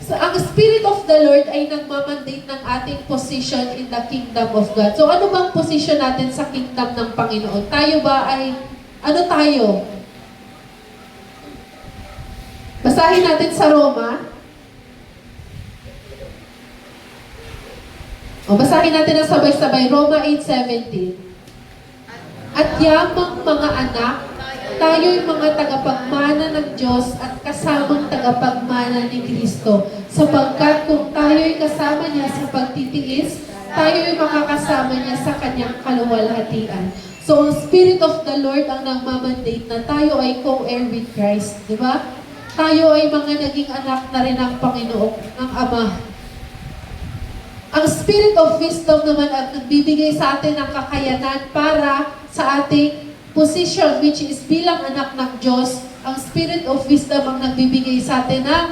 ang Spirit of the Lord ay nagmamandate ng ating position in the kingdom of God. So, ano bang position natin sa kingdom ng Panginoon? Tayo ba ay, ano tayo? Basahin natin sa Roma. Basahin natin ang sabay-sabay. Roma 8:17. At yamang mga anak, tayo'y mga tagapagmana ng Diyos at kasamang tagapagmana ni Kristo. Sapagkat kung tayo'y kasama niya sa pagtitiis, tayo'y makakasama niya sa kanyang kaluwalhatian. So, ang Spirit of the Lord ang nagmamandate na tayo ay co-heir with Christ. Di ba? Tayo ay mga naging anak na rin ng Panginoon, ng Ama. Ang Spirit of Wisdom naman ang nagbibigay sa atin ng kakayanan para sa ating position, which is bilang anak ng Diyos. Ang Spirit of Wisdom ang nagbibigay sa atin ng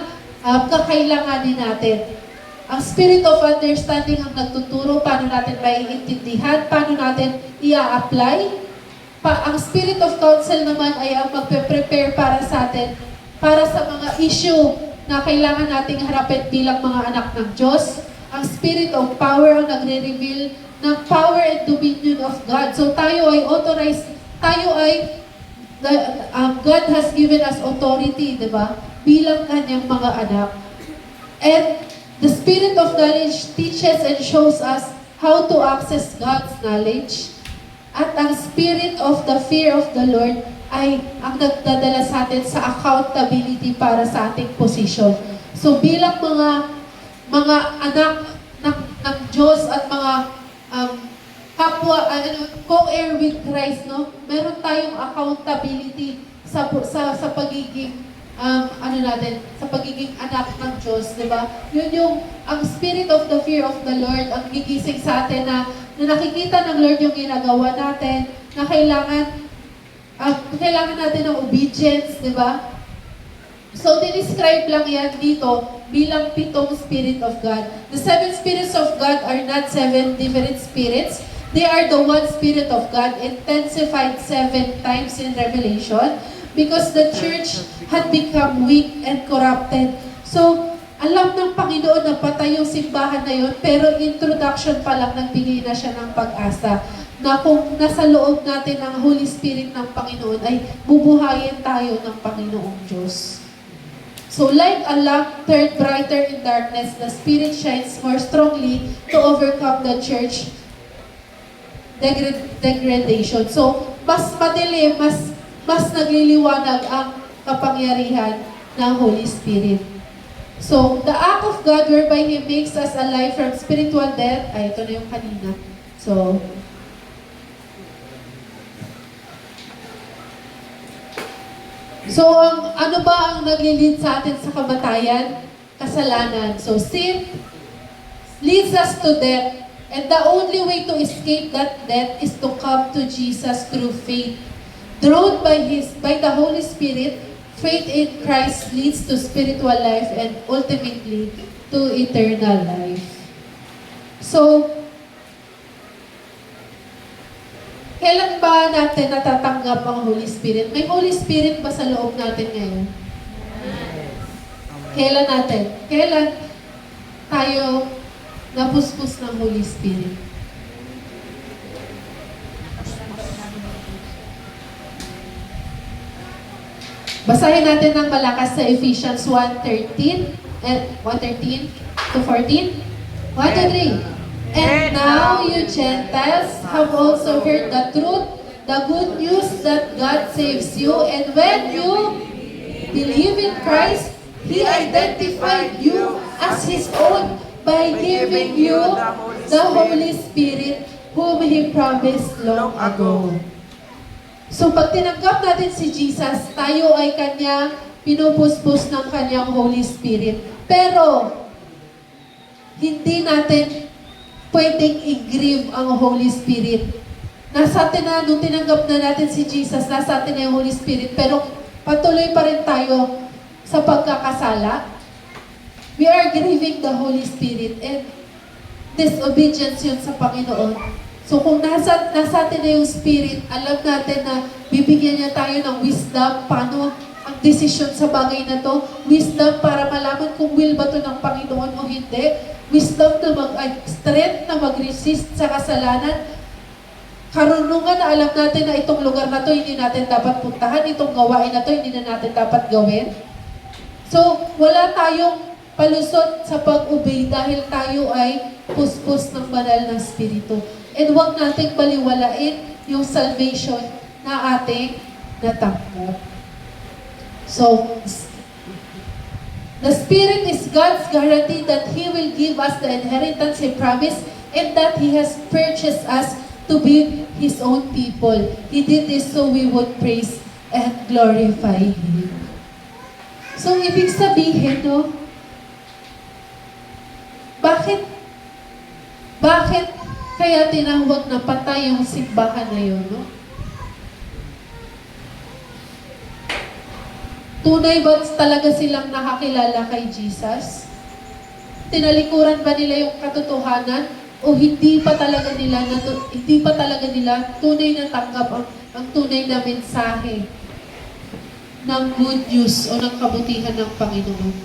kakailanganin natin. Ang Spirit of Understanding ang nagtuturo paano natin maiintindihan, paano natin i-apply. Ang Spirit of Counsel naman ay ang magpe-prepare para sa atin para sa mga issue na kailangan nating harapin bilang mga anak ng Diyos. Ang Spirit of Power ang nagre-reveal ng power and dominion of God. So tayo ay authorized, God has given us authority, di ba? Bilang kanyang mga anak. And the Spirit of knowledge teaches and shows us how to access God's knowledge. At ang Spirit of the fear of the Lord ay ang nagdadala sa atin sa accountability para sa ating position. So bilang mga anak ng Diyos at mga kapwa, co-heir with Christ, no? Meron tayong accountability sa pagiging sa pagiging anak ng Diyos, di ba? Yun yung, ang spirit of the fear of the Lord, ang gigising sa atin na nakikita ng Lord yung ginagawa natin, na kailangan natin ng obedience, di ba? So, describe lang yan dito bilang 7 Spirit of God. The 7 Spirits of God are not 7 different spirits. They are the one Spirit of God, intensified 7 times in Revelation, because the church had become weak and corrupted. So, alam ng Panginoon na patay yung simbahan na yun, pero introduction pa lang nagbigay na siya ng pag-asa na kung nasa loob natin ang Holy Spirit ng Panginoon ay bubuhayin tayo ng Panginoong Diyos. So like a lamp turned brighter in darkness, the Spirit shines more strongly to overcome the church degradation. So, mas madilim, mas nagliliwanag ang kapangyarihan ng Holy Spirit. So, the act of God whereby He makes us alive from spiritual death, ito na yung kanina. So, ano ba ang naglilid sa atin sa kamatayan? Kasalanan. So, sin leads us to death. And the only way to escape that death is to come to Jesus through faith. Drawn by the Holy Spirit, faith in Christ leads to spiritual life and ultimately to eternal life. So, kailan ba natin natatanggap ang Holy Spirit? May Holy Spirit ba sa loob natin ngayon? Kailan natin? Kailan tayo napuspos ng Holy Spirit? Basahin natin ng malakas sa Ephesians 1:13 to 14. 1 to 3. And now you Gentiles have also heard the truth, the good news that God saves you, and when you believe in Christ, He identified you as His own by giving you the Holy Spirit whom He promised long ago. So pag tinanggap natin si Jesus, tayo ay Kanyang pinupuspos ng Kanyang Holy Spirit. Pero, hindi natin pwedeng i-grieve ang Holy Spirit. Nasa atin na, nung tinanggap na natin si Jesus, nasa atin na yung Holy Spirit, pero patuloy pa rin tayo sa pagkakasala. We are grieving the Holy Spirit and disobedience yun sa Panginoon. So kung nasa atin na yung Spirit, alam natin na bibigyan niya tayo ng wisdom, paano ang decision sa bagay na to, wisdom para malaman kung will ba to ng Panginoon o hindi, wisdom na strength na mag-resist sa kasalanan, karunungan na alam natin na itong lugar na to hindi natin dapat puntahan, itong gawain na to hindi na natin dapat gawin. So, wala tayong palusot sa pag-obey dahil tayo ay puspos ng banal na Espiritu. And huwag nating baliwalain yung salvation na ating natanggap. So, the Spirit is God's guarantee that He will give us the inheritance He promised and that He has purchased us to be His own people. He did this so we would praise and glorify Him. So, ibig sabihin, no? Bakit kaya tinawag na patay yung simbahan na yun, no? Tunay ba talaga silang nakakilala kay Jesus? Tinalikuran ba nila yung katotohanan? O hindi pa talaga nila tunay na tanggap ang tunay na mensahe ng good news o ng kabutihan ng Panginoon.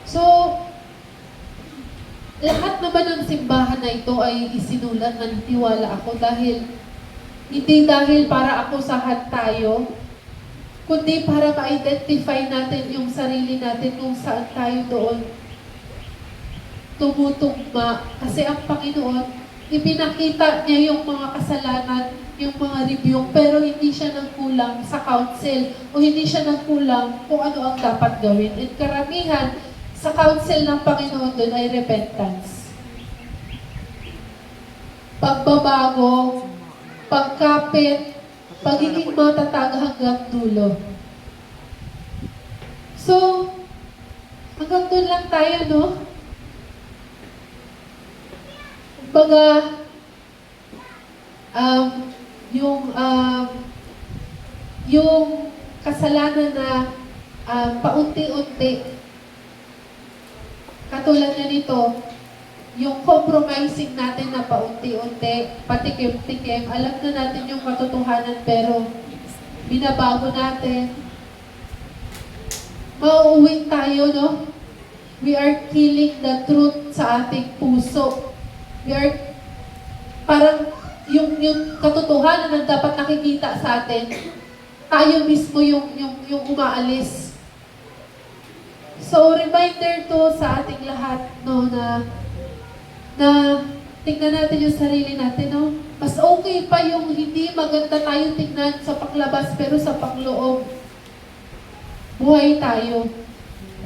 So, lahat naman ng simbahan na ito ay isinulat, naniniwala ako, hindi dahil para ako sahat tayo, kundi para ma-identify natin yung sarili natin kung saan tayo doon tumutugma. Kasi ang Panginoon, ipinakita niya yung mga kasalanan, yung mga rebuke, pero hindi siya nagkulang sa counsel o hindi siya nagkulang kung ano ang dapat gawin. At karamihan sa counsel ng Panginoon doon ay repentance. Pagbabago, pagkapit, pagiging matatag hanggang dulo. So, hanggang doon lang tayo, no? Kumbaga, yung kasalanan na paunti-unti, katulad na nito, yung compromising natin na paunti-unti, patikim-tikim, alam na natin yung katotohanan pero binabago natin. Mauuwi tayo, no? We are killing the truth sa ating puso. We are, parang yung katotohanan na dapat nakikita sa atin, tayo mismo yung umaalis. So, reminder to sa ating lahat, no, na tingnan natin yung sarili natin, no? Mas okay pa yung hindi maganda tayo tingnan sa paglabas, pero sa pagloob, buhay tayo.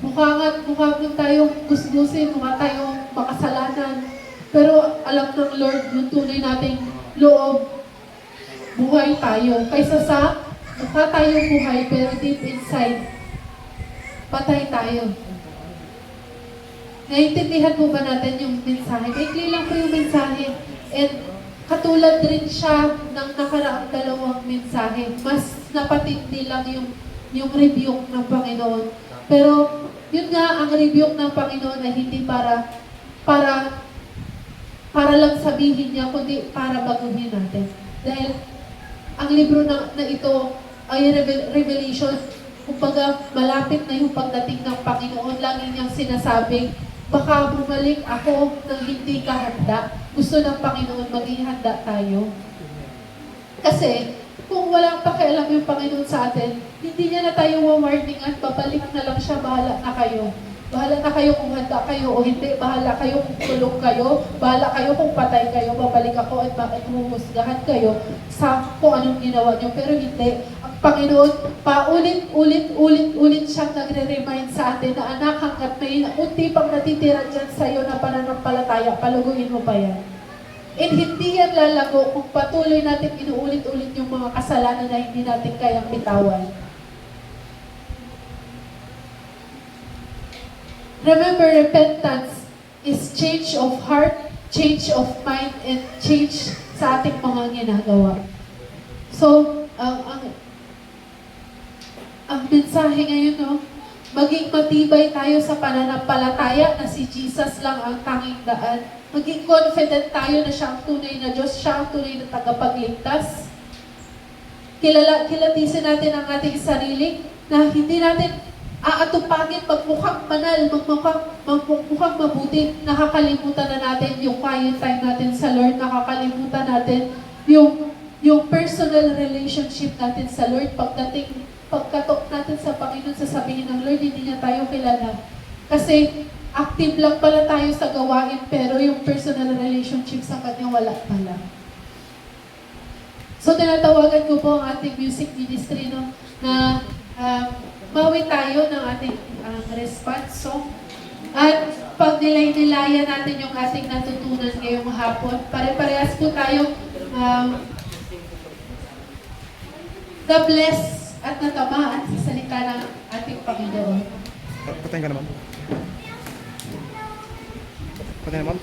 Mukha tayong gusgusin, mukha tayong makasalanan. Pero alam ng Lord, yung tunay nating loob, buhay tayo. Kaysa sa mukha tayong buhay, pero deep inside, patay tayo. Naiintindihan po ba natin yung mensahe? Maikli lang po yung mensahe. And katulad rin siya ng nakaraang dalawang mensahe. Mas napatindi lang yung rebuke ng Panginoon. Pero yun nga, ang rebuke ng Panginoon ay hindi para lang sabihin niya, kundi para baguhin natin. Dahil ang libro na ito ay Revelation, kumbaga malapit na yung pagdating ng Panginoon. Lagi niyang sinasabing, baka bumalik ako nang hindi ka handa. Gusto ng Panginoon maging handa tayo. Kasi, kung walang pakialam yung Panginoon sa atin, hindi niya na tayo warning at babalik na lang siya, bahala na kayo. Bahala na kayo kung handa kayo o hindi. Bahala kayo kung tulog kayo. Bahala kayo kung patay kayo. Babalik ako at huhusgahan kayo sa kung anong ginawa niyo. Pero hindi. Ang Panginoon, paulit-ulit siyang nagre-remind sa atin na anak, hanggat may unti pang natitira dyan sa'yo na pananampalataya, paluguin mo pa yan. And hindi yan lalago kung patuloy natin inuulit-ulit yung mga kasalanan na hindi natin kayang bitawan. Remember, repentance is change of heart, change of mind, and change sa ating mga ginagawa. So, ang mensahe ngayon, no, maging matibay tayo sa pananampalataya na si Jesus lang ang tanging daan. Maging confident tayo na siya ang tunay na Diyos, siya ang tunay na tagapagligtas. Kilatisin natin ang ating sarili na hindi natin aatupagin, magmukhang banal, magmukhang mabuti. Nakakalimutan na natin yung quiet time natin sa Lord. Nakakalimutan natin yung personal relationship natin sa Lord. Pagkatok natin sa Panginoon, sasabihin ng Lord, hindi niya tayo kilala. Kasi active lang pala tayo sa gawain, pero yung personal relationship sa Kanya, wala pala. So, tinatawagan ko po ang ating music ministry, no, na bawi tayo ng ating response song. At pag nilay-nilayan natin yung ating natutunan ngayong hapon, pare-parehas po tayo na-bless at natamaan sa salita ng ating Panginoon. Patayin ka naman. Patayin naman.